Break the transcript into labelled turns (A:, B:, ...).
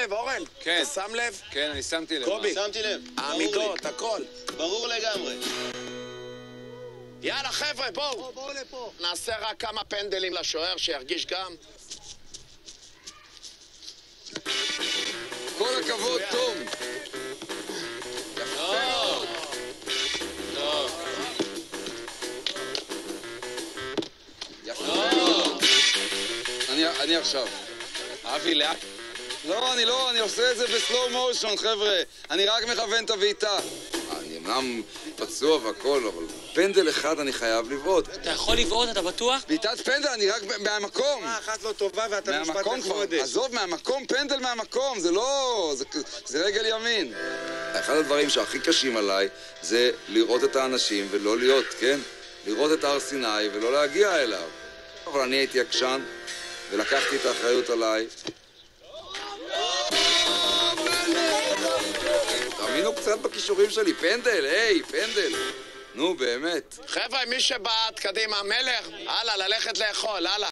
A: לב, אורן?
B: כן.
A: אתה שם לב?
B: כן, אני שמתי לב.
A: קובי.
C: שמתי לב.
A: העמידות, הכל.
C: ברור לגמרי.
A: יאללה, חבר'ה, בואו.
D: בואו לפה.
A: נעשה רק כמה פנדלים לשוער, שירגיש גם.
B: כל הכבוד, תום. אני עכשיו.
A: אבי, לאט.
B: לא, אני עושה את זה בסלואו מושן, חבר'ה. אני רק מכוון את הבעיטה. אני אמנם פצוע והכל, אבל פנדל אחד אני חייב לבעוט.
E: אתה יכול לבעוט, אתה בטוח?
B: בעיטת פנדל, אני רק מהמקום.
D: אחת לא טובה ואתה משפט
B: מהמקום כבר,
D: בחודש.
B: עזוב, מהמקום, פנדל מהמקום, זה לא... זה רגל ימין. אחד הדברים שהכי קשים עליי זה לראות את האנשים ולא להיות, כן? לראות את הר סיני ולא להגיע אליו. אבל אני הייתי עקשן ולקחתי את האחריות עליי. תאמינו קצת בכישורים שלי, פנדל, היי, פנדל. נו, באמת.
A: חבר'ה, מי שבעט, קדימה, מלך, הלאה, ללכת לאכול, הלאה.